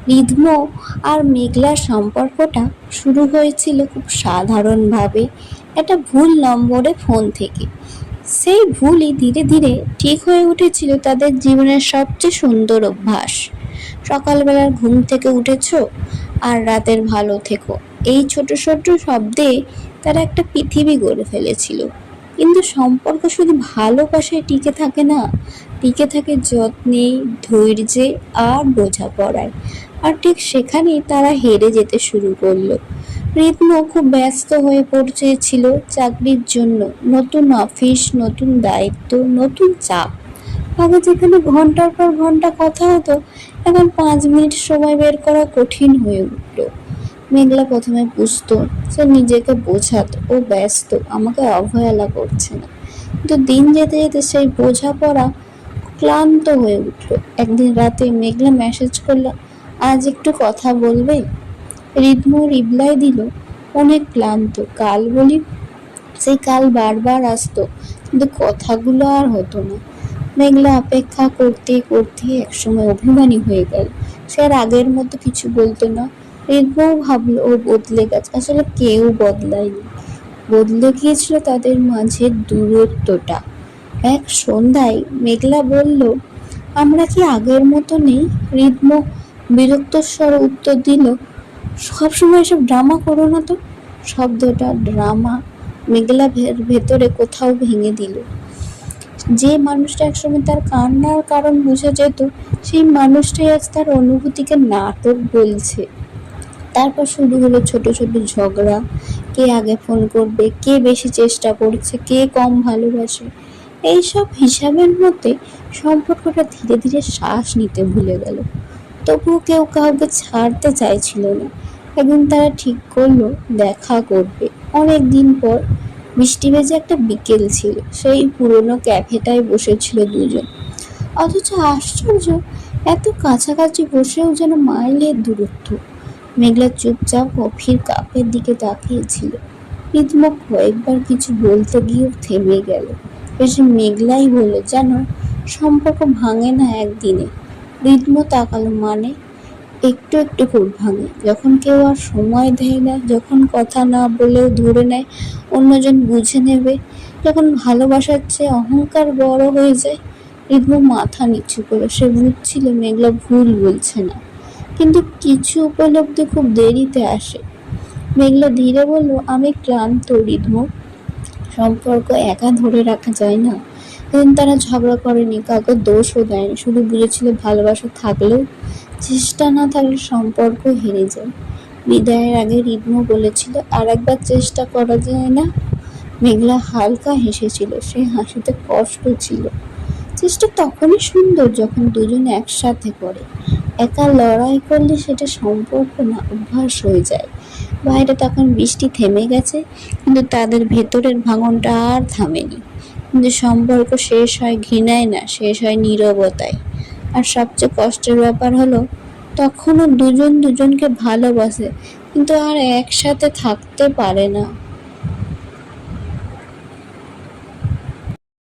রিধম আর মেঘলার সম্পর্কটা শুরু হয়েছিল খুব সাধারণভাবে, একটা ভুল নম্বরে ফোন থেকে। সেই ভুলই ধীরে ধীরে ঠিক হয়ে উঠেছিল তাদের জীবনের সবচেয়ে সুন্দর অভ্যাস। সকালবেলার ঘুম থেকে উঠেছো আর রাতের ভালো থেকো, এই ছোট ছোট শব্দে তারা একটা পৃথিবী গড়ে ফেলেছিল। কিন্তু সম্পর্ক শুধু ভালোবাসায় টিকে থাকে না, টিকে থাকে যত্নে, ধৈর্যে আর বোঝাপড়ায়। আর ঠিক সেখানেই তারা হেরে যেতে শুরু করলো। রিতম খুব ব্যস্ত হয়ে পড়েছিল চাকরির জন্য, নতুন অফিস, নতুন দায়িত্ব, নতুন চাপ। আগে যেখানে ঘন্টার পর ঘন্টা কথা হতো, এখন 5 মিনিট সময় বের করা কঠিন হয়ে উঠল। মেঘলা প্রথমে বুঝতো, সে নিজেকে বোঝাতো ও ব্যস্ত, আমাকে অবহেলা করছে না। কিন্তু দিন যেতে যেতে সেই বোঝাপড়া ক্লান্ত হয়ে উঠল। একদিন রাতে মেঘলা মেসেজ করলো, আজ একটু কথা বলবে? রিদমু রিপ্লাই দিল, অনেক ক্লান্ত, কাল বলি। সেই কাল বারবার আসতো, কিন্তু কথাগুলো আর হতো না। মেঘলা অপেক্ষা করতে করতে একসময় অভিমানী হয়ে গেল। সে আর আগের মতো কিছু বলতো না। রিদমু ভাবলো ও বদলে গেছে। আসলে কেউ বদলায়নি, বদলে গিয়েছিল তাদের মাঝের দূরত্বটা। এক সন্ধ্যায় মেঘলা বলল, আমরা কি আগের মতো নেই? রিদমু বিরক্ত স্বরে উত্তর দিল, সবসময় এসব ড্রামা করো না তো। শব্দটা ড্রামা মেঘলা ভেতরে কোথাও ভেঙে দিল। যে মানুষটা একসময় তার কান্নার কারণ বুঝে যেত, সেই মানুষটাই আজ তার অনুভূতিকে নাটক বলছে। তারপর শুরু হলো ছোট ছোট ঝগড়া, কে আগে ফোন করবে, কে বেশি চেষ্টা করছে, কে কম ভালোবাসে। এইসব হিসাবের মধ্যে সম্পর্কটা ধীরে ধীরে শ্বাস নিতে ভুলে গেল। তবুও কেউ কাউকে ছাড়তে চাইছিল না। একদিন তারা ঠিক করলো দেখা করবে। অনেক দিন পর বৃষ্টি ভেজে একটা বিকেল ছিল, সেই পুরনো ক্যাফেটায় বসেছিল দুজন। অথচ আশ্চর্য, এত কাছাকাছি বসেও যেন মাইলের দূরত্ব। মেঘলা চুপচাপ কফির কাপের দিকে তাকিয়েছিল। রিদম কয়েকবার কিছু বলতে গিয়েও থেমে গেল। বেশি মেঘলাই বলল, জানো, সম্পর্ক ভাঙে না একদিনে। রিদম তাকালো, মানে? একটু একটু করে ভাঙে, যখন কেউ আর সময় দেয় না, যখন কথা না বলেও ধরে নেয় অন্যজন বুঝে নেবে, যখন ভালোবাসার চেয়ে অহংকার বড় হয়ে যায়। রিদম মাথা নিচু করে, সে বুঝছিল মেঘলা ভুল বলছে না, কিন্তু কিছু উপলব্ধি খুব দেরিতে আসে। মেঘলা ধীরে বলল, আমি ক্লান্ত রিদম, সম্পর্ক একা ধরে রাখা যায় না। সেদিন তারা ঝগড়া করেনি, কাউকে দোষও দেয়নি, শুধু বুঝেছিল ভালোবাসা থাকলেও, চেষ্টা না থাকলে সম্পর্ক হেরে যায়। বিদায়ের আগে রিদম বলেছিল, আর একবার চেষ্টা করা যায় না? মেঘলা হালকা হেসেছিল, সেই হাসিতে কষ্ট ছিল। চেষ্টা তখনই সুন্দর যখন দুজন একসাথে করে। একা লড়াই করলে সেটা সম্পর্ক না, অভ্যাস হয়ে যায়। বাইরে তখন বৃষ্টি থেমে গেছে, কিন্তু তাদের ভেতরের ভাঙনটা আর থামেনি। কিন্তু সম্পর্ক শেষ হয় ঘৃণায় না, শেষ হয় নীরবতায়। আর সবচেয়ে কষ্টের ব্যাপার হলো, তখনও দুজন দুজনকে ভালোবাসে, কিন্তু আর একসাথে থাকতে পারে না।